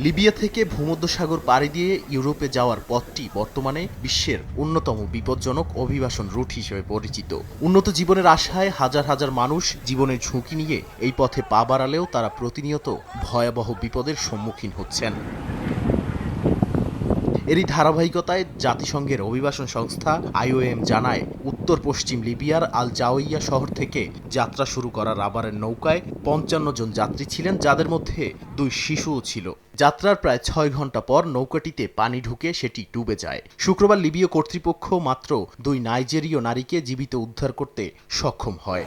Libya থেকে ভূমধ্যসাগর পাড়ি দিয়ে ইউরোপে যাওয়ার পথটি বর্তমানে বিশ্বের অন্যতম বিপজ্জনক অভিবাসন রুট হিসেবে পরিচিত। উন্নত জীবনের আশায় হাজার হাজার মানুষ জীবনের ঝুঁকি নিয়ে এই পথে পা বাড়ালেও তারা প্রতিনিয়ত ভয়াবহ বিপদের সম্মুখীন হচ্ছেন। এরই ধারাবাহিকতায় জাতিসংঘের অভিবাসন সংস্থা IOM জানায়, উত্তর পশ্চিম লিবিয়ার আল জাওইয়া শহর থেকে যাত্রা শুরু করা রাবারের নৌকায় ৫৫ জন যাত্রী ছিলেন, যাদের মধ্যে ২ শিশুও ছিল। যাত্রার প্রায় ৬ ঘন্টা পর নৌকাটিতে পানি ঢুকে সেটি ডুবে যায়। শুক্রবার লিবীয় কর্তৃপক্ষ মাত্র ২ নাইজেরীয় নারীকে জীবিত উদ্ধার করতে সক্ষম হয়।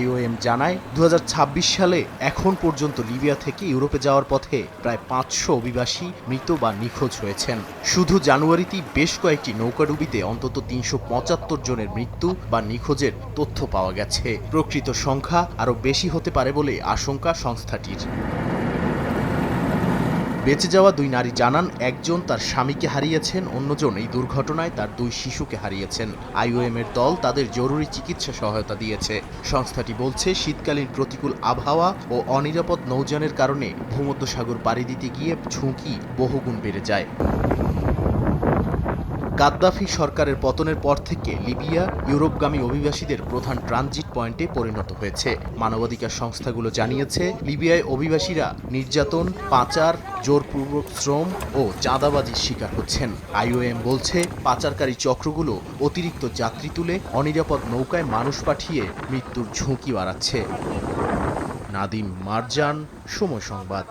IOM জানায়, ২০২৬ সালে এখন পর্যন্ত লিবিয়া থেকে ইউরোপে যাওয়ার পথে প্রায় ৫০০ অভিবাসী মৃত বা নিখোঁজ হয়েছেন। শুধু জানুয়ারিতেই বেশ কয়েকটি নৌকাডুবিতে অন্তত ৩৭৫ জনের মৃত্যু বা নিখোঁজের তথ্য পাওয়া গেছে। প্রকৃত সংখ্যা আরও বেশি হতে পারে বলে আশঙ্কা সংস্থাটির। বেঁচে যাওয়া ২ নারী জানান, একজন তার স্বামীকে হারিয়েছেন, অন্যজন এই দুর্ঘটনায় তার ২ শিশুকে হারিয়েছেন। IOM এর দল তাদের জরুরি চিকিৎসা সহায়তা দিয়েছে। সংস্থাটি বলছে, শীতকালীন প্রতিকূল আবহাওয়া ও অনিরাপদ নৌযানের কারণে ভূমধ্যসাগর পাড়ি দিতে গিয়ে ঝুঁকি বহুগুণ বেড়ে যায়। গাদ্দাফি সরকারের পতনের পর থেকে লিবিয়া ইউরোপগামী অভিবাসীদের প্রধান ট্রানজিট পয়েন্টে পরিণত হয়েছে। মানবাধিকার সংস্থাগুলো জানিয়েছে, লিবিয়ায় অভিবাসীরা নির্যাতন, পাচার, জোরপূর্বক শ্রম ও চাঁদাবাজির শিকার হচ্ছেন। IOM বলছে, পাচারকারী চক্রগুলো অতিরিক্ত যাত্রী তুলে অনিরাপদ নৌকায় মানুষ পাঠিয়ে মৃত্যুর ঝুঁকি বাড়াচ্ছে। নাদিম মারজান, সময় সংবাদ।